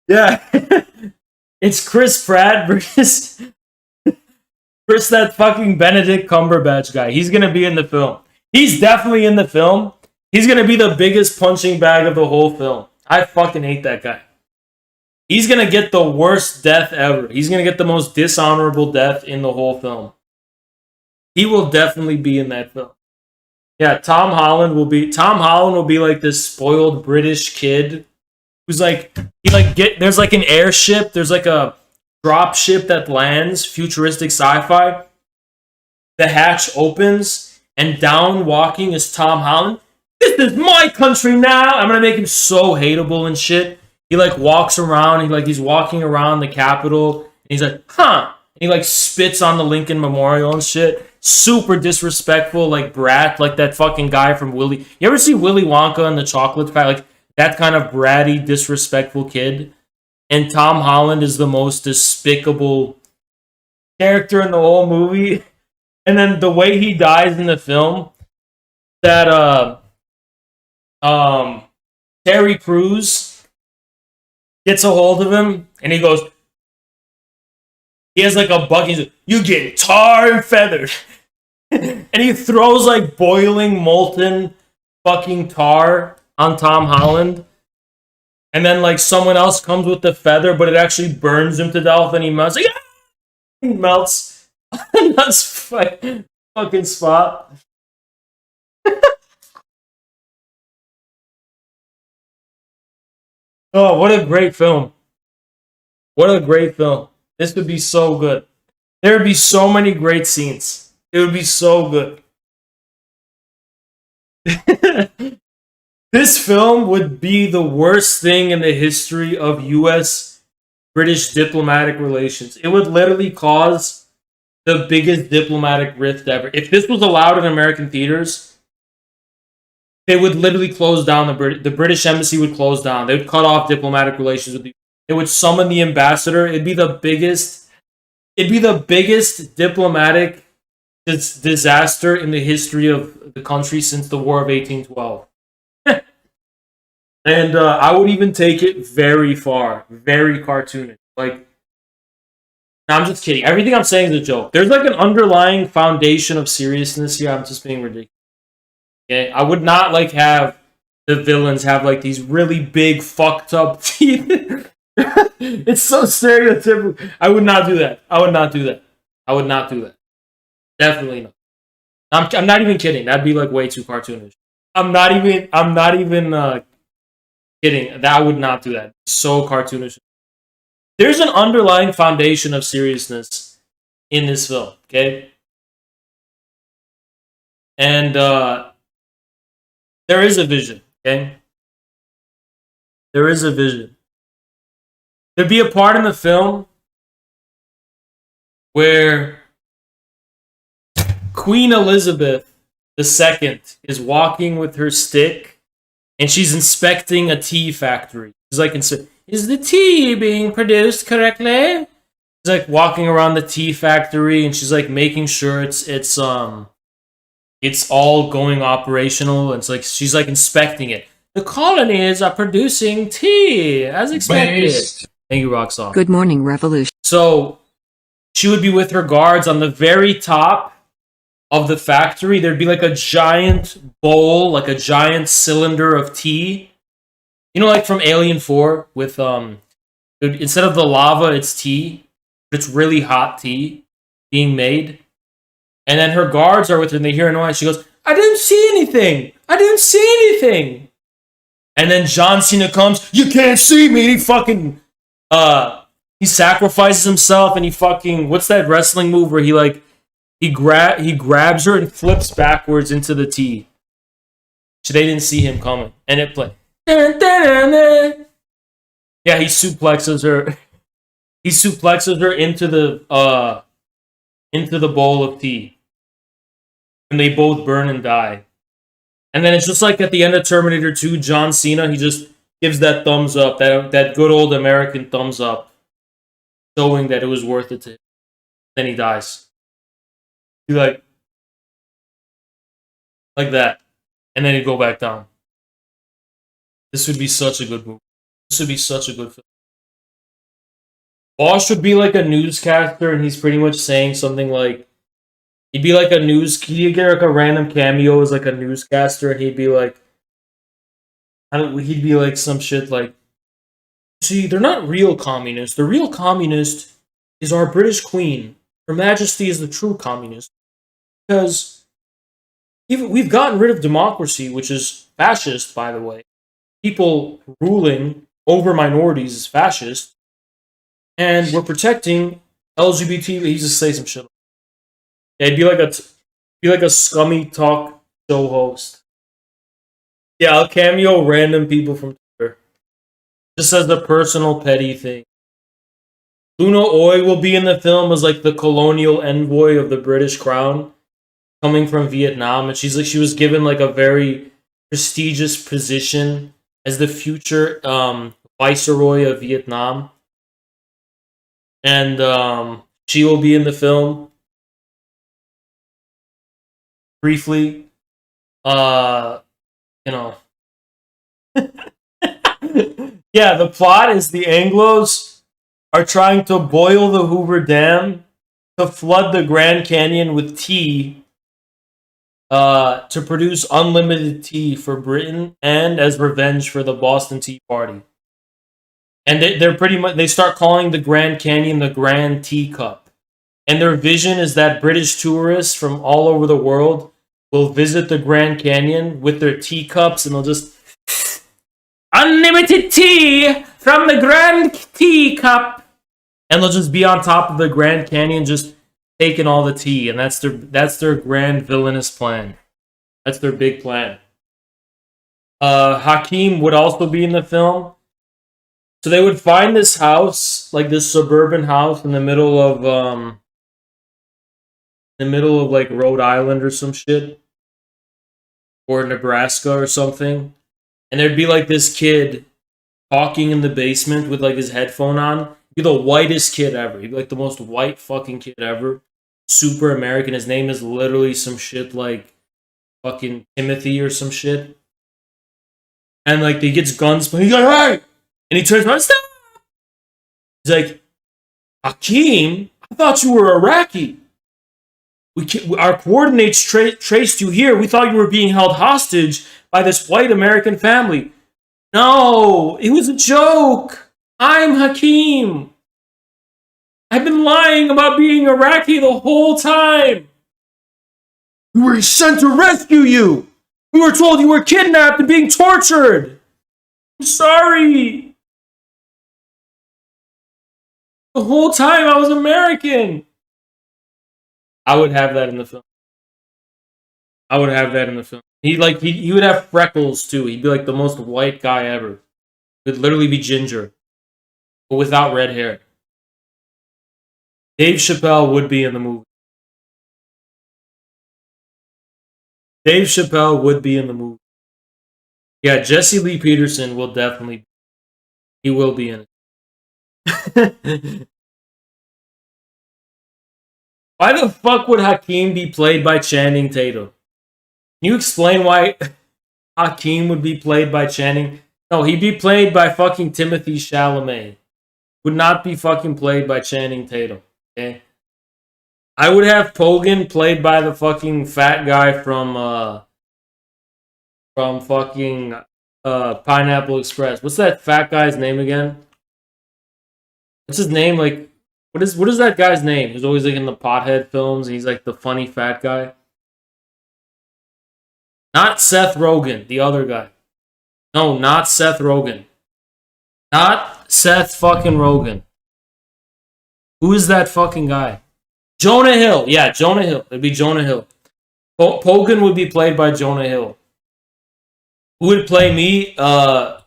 Yeah. It's Chris Pratt versus that fucking Benedict Cumberbatch guy. He's gonna be in the film. He's definitely in the film. He's gonna be the biggest punching bag of the whole film. I fucking hate that guy. He's gonna get the worst death ever. He's gonna get the most dishonorable death in the whole film. He will definitely be in that film. Yeah, Tom Holland will be like this spoiled British kid who's like, there's like an airship, there's like a drop ship that lands, futuristic sci-fi. The hatch opens and down walking is Tom Holland. This is my country now. I'm gonna make him so hateable and shit. He like walks around, he's walking around the Capitol, and he's like, huh. And he like spits on the Lincoln Memorial and shit. Super disrespectful, like brat, like that fucking guy from Willy. You ever see Willy Wonka and the Chocolate Factory? Like that kind of bratty, disrespectful kid. And Tom Holland is the most despicable character in the whole movie. And then the way he dies in the film, that Terry Crews gets a hold of him, and he goes, he has like a bucket, he's like, you get tar and feathered. And he throws like boiling, molten fucking tar on Tom Holland. And then like someone else comes with the feather, but it actually burns him to death, and he melts. Like, ah! He melts. That's fucking spot. Oh, what a great film. What a great film. This would be so good. There would be so many great scenes. It would be so good. This film would be the worst thing in the history of US-British diplomatic relations. It would literally cause the biggest diplomatic rift ever. If this was allowed in American theaters, they would literally close down the British embassy would close down. They would cut off diplomatic relations with the. It would summon the ambassador. It'd be the biggest diplomatic disaster in the history of the country since the War of 1812. And I would even take it very far, very cartoonish. Like, no, I'm just kidding. Everything I'm saying is a joke. There's like an underlying foundation of seriousness here. I'm just being ridiculous. Okay, I would not like have the villains have like these really big fucked up teeth. It's so stereotypical. I would not do that. I would not do that. I would not do that. Definitely not. I'm not even kidding. That'd be like way too cartoonish. I'm not even kidding. That I would not do that. So cartoonish. There's an underlying foundation of seriousness in this film, okay? And there is a vision, okay? There is a vision. There'd be a part in the film where Queen Elizabeth II is walking with her stick, and she's inspecting a tea factory. She's like, is the tea being produced correctly? She's like walking around the tea factory, and she's like making sure it's all going operational. And it's like she's like inspecting it. The colonies are producing tea as expected. Thank you, Roxanne. Good morning, Revolution. So she would be with her guards on the very top of the factory. There'd be like a giant bowl, like a giant cylinder of tea. You know, like from Alien 4 with instead of the lava, it's tea. It's really hot tea being made. And then her guards are with her and they hear a noise. She goes, I didn't see anything. I didn't see anything. And then John Cena comes, you can't see me. And he fucking he sacrifices himself and he fucking, what's that wrestling move where he like He grabs her and flips backwards into the T. So they didn't see him coming, and it played. Yeah, he suplexes her. He suplexes her into the bowl of tea, and they both burn and die. And then it's just like at the end of Terminator 2, John Cena, he just gives that thumbs up, that good old American thumbs up, showing that it was worth it to him. Then he dies. He like that. And then he'd go back down. This would be such a good movie. This would be such a good film. Bosch would be like a newscaster, and he's pretty much saying something like, he'd be like he'd get like a random cameo as like a newscaster, and he'd be like, he'd be like some shit like, see, they're not real communists. The real communist is our British Queen. Her Majesty is the true communist. Because we've gotten rid of democracy, which is fascist, by the way. People ruling over minorities is fascist. And we're protecting LGBT. He just say some shit. Yeah, he'd be like a scummy talk show host. Yeah, I'll cameo random people from Twitter. Just as a personal petty thing. Luna Oi will be in the film as like the colonial envoy of the British Crown, coming from Vietnam, and she was given like a very prestigious position as the future viceroy of Vietnam. And she will be in the film briefly. You know. Yeah, the plot is the Anglos are trying to boil the Hoover Dam to flood the Grand Canyon with tea to produce unlimited tea for Britain and as revenge for the Boston Tea Party. And they're pretty much, they start calling the Grand Canyon the Grand Teacup. And their vision is that British tourists from all over the world will visit the Grand Canyon with their teacups, and they'll just unlimited tea from the Grand Teacup, and they'll just be on top of the Grand Canyon just taking all the tea, and that's their grand villainous plan. That's their big plan. Hakeem would also be in the film. So they would find this house, like this suburban house in the middle of like Rhode Island or some shit, or Nebraska or something, and there'd be like this kid talking in the basement with like his headphone on. He'd be the whitest kid ever. He'd be like the most white fucking kid ever. Super American. His name is literally some shit like fucking Timothy or some shit. And like he gets guns, but he's like, hey! And he turns around, stop! He's like, Hakeem, I thought you were Iraqi. Our coordinates traced you here. We thought you were being held hostage by this white American family. No, it was a joke. I'm Hakeem. I've been lying about being Iraqi the whole time. We were sent to rescue you. We were told you were kidnapped and being tortured. I'm sorry. The whole time I was American. I would have that in the film. I would have that in the film. He would have freckles too. He'd be like the most white guy ever. He'd literally be ginger, but without red hair. Dave Chappelle would be in the movie. Dave Chappelle would be in the movie. Yeah, Jesse Lee Peterson will definitely. He will be in it. Why the fuck would Hakeem be played by Channing Tatum? Can you explain why Hakeem would be played by Channing? No, he'd be played by fucking Timothy Chalamet. Would not be fucking played by Channing Tatum. Okay? I would have Pogan played by the fucking fat guy from fucking Pineapple Express. What's that fat guy's name again? What's his name? Like, what is that guy's name? He's always like in the pothead films, and he's like the funny fat guy. Not Seth Rogen, the other guy. No, not Seth Rogen. Not Seth fucking Rogen. Who is that fucking guy? Jonah Hill. Yeah, Jonah Hill. It'd be Jonah Hill. Pogan would be played by Jonah Hill. Who would play me? I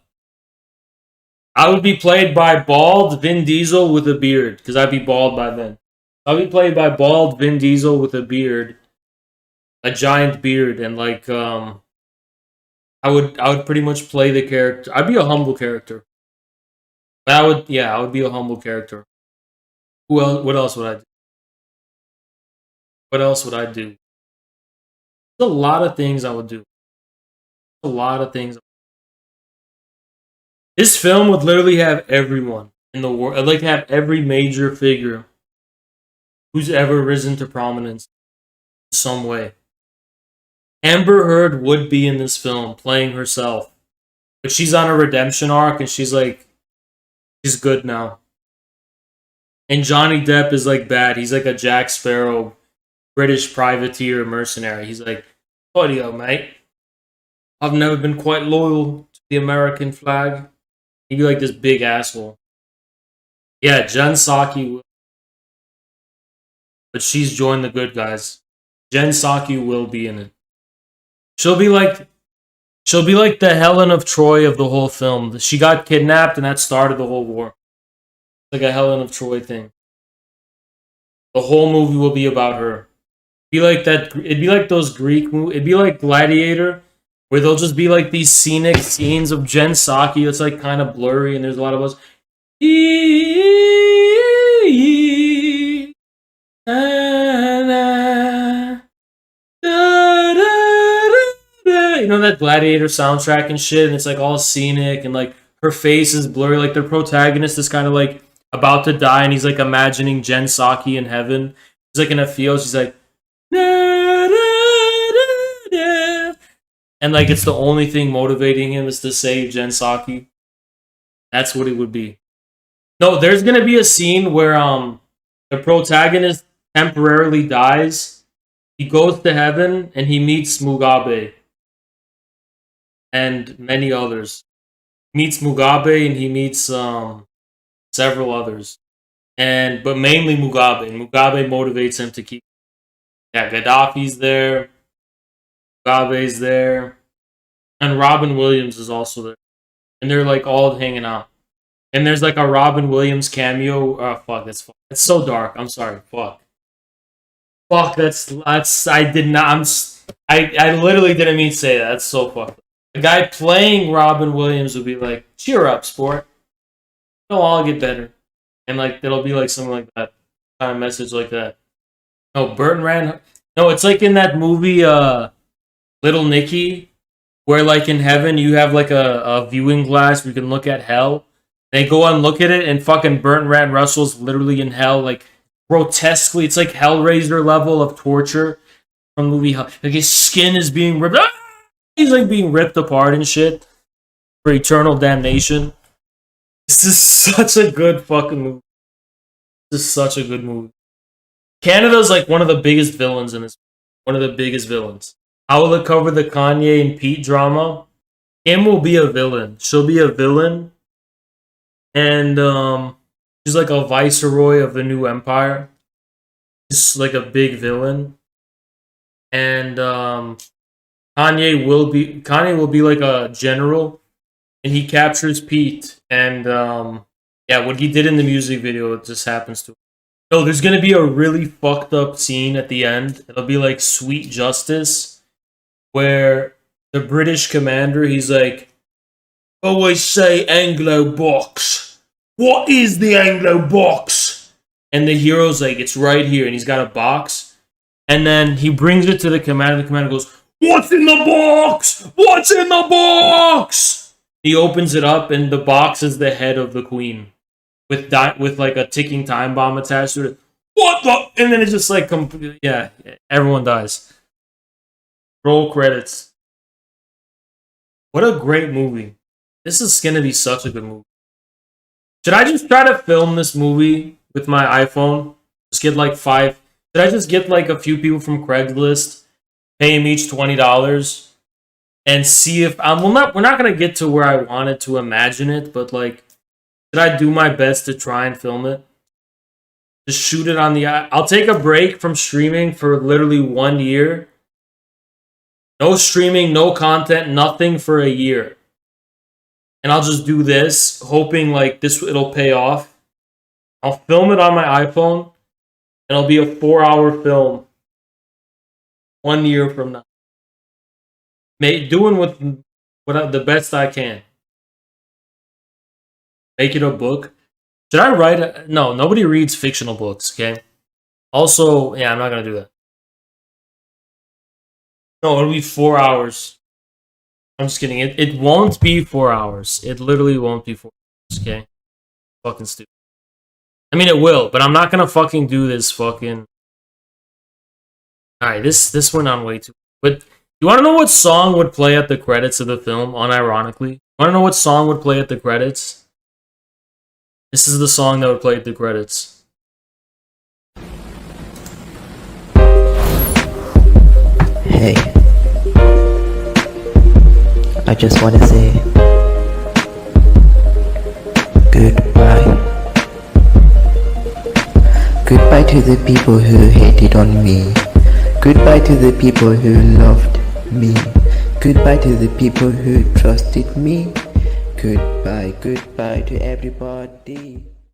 would be played by bald Vin Diesel with a beard, because I'd be bald by then. I'd be played by bald Vin Diesel with a beard, a giant beard, and like I would pretty much play the character. I'd be a humble character. But I would be a humble character. What else would I do? What else would I do? There's a lot of things I would do. A lot of things. This film would literally have everyone in the world. I'd like to have every major figure who's ever risen to prominence in some way. Amber Heard would be in this film playing herself. But she's on a redemption arc and she's good now. And Johnny Depp is like bad. He's like a Jack Sparrow, British privateer mercenary. He's like, audio, mate. I've never been quite loyal to the American flag. He'd be like this big asshole. Yeah, Jen Psaki will. But she's joined the good guys. Jen Psaki will be in it. She'll be like the Helen of Troy of the whole film. She got kidnapped and that started the whole war. Like a Helen of Troy thing. The whole movie will be about her. It'd be like those Greek movies. It'd be like Gladiator, where they'll just be like these scenic scenes of Jen Psaki. It's like kind of blurry, and there's a lot of us. You know that Gladiator soundtrack and shit, and it's like all scenic, and like her face is blurry. Like the protagonist is kind of like about to die, and he's like imagining Jen Psaki in heaven. He's like in a field. She's like, and like it's the only thing motivating him is to save Jen Psaki. That's what it would be. No, there's gonna be a scene where the protagonist temporarily dies. He goes to heaven and he meets Mugabe and many others. He meets Mugabe and he meets several others, but mainly Mugabe. And Mugabe motivates him to keep. Yeah, Gaddafi's there. Mugabe's there, and Robin Williams is also there, and they're like all hanging out. And there's like a Robin Williams cameo. Oh fuck, that's so dark. I'm sorry. Fuck, that's. I did not. I literally didn't mean to say that. That's so fucked. The guy playing Robin Williams would be like, "Cheer up, sport. It'll all get better," and like it'll be like something like that, kind of message like that. No, Burton ran. No, it's like in that movie, Little Nicky, where like in heaven you have like a viewing glass where you can look at hell. They go and look at it, and fucking Burton Rand Russell's literally in hell, like grotesquely. It's like Hellraiser level of torture from the movie. Like his skin is being ripped. He's like being ripped apart and shit for eternal damnation. This is such a good fucking movie. This is such a good movie. Canada's like one of the biggest villains in this. One of the biggest villains. How will it cover the Kanye and Pete drama? Kim will be a villain. She'll be a villain. And she's like a viceroy of the new empire. She's like a big villain. And Kanye will be like a general, and he captures Pete. And yeah, what he did in the music video, it just happens to. No, there's gonna be a really fucked up scene at the end. It'll be like Sweet Justice, where the British commander, he's like, always say Anglo box. What is the Anglo box? And the hero's like, it's right here, and he's got a box. And then he brings it to the commander. The commander goes, what's in the box? What's in the box? He opens it up, and the box is the head of the queen, with like a ticking time bomb attached to it. What the? And then it's just like, yeah, everyone dies. Roll credits. What a great movie. This is going to be such a good movie. Should I just try to film this movie with my iPhone? Just get like 5. Should I just get like a few people from Craigslist, pay them each $20, and see if we're not going to get to where I wanted to imagine it, but like, should I do my best to try and film it? Just shoot it on the... I'll take a break from streaming for literally 1 year. No streaming, no content, nothing for a year. And I'll just do this, hoping like it'll pay off. I'll film it on my iPhone, and it'll be a 4-hour film 1 year from now. Doing the best I can. Make it a book. Should I write no, nobody reads fictional books, okay? Also, yeah, I'm not gonna do that. No, it'll be 4 hours. I'm just kidding. It won't be 4 hours. It literally won't be 4 hours, okay? Fucking stupid. I mean, it will, but I'm not gonna fucking do this fucking... Alright, this went on way too... But you wanna know what song would play at the credits of the film, unironically? Wanna know what song would play at the credits? This is the song that would play at the credits. Hey, I just want to say goodbye. Goodbye to the people who hated on me. Goodbye to the people who loved me. Goodbye to the people who trusted me. Goodbye, goodbye to everybody.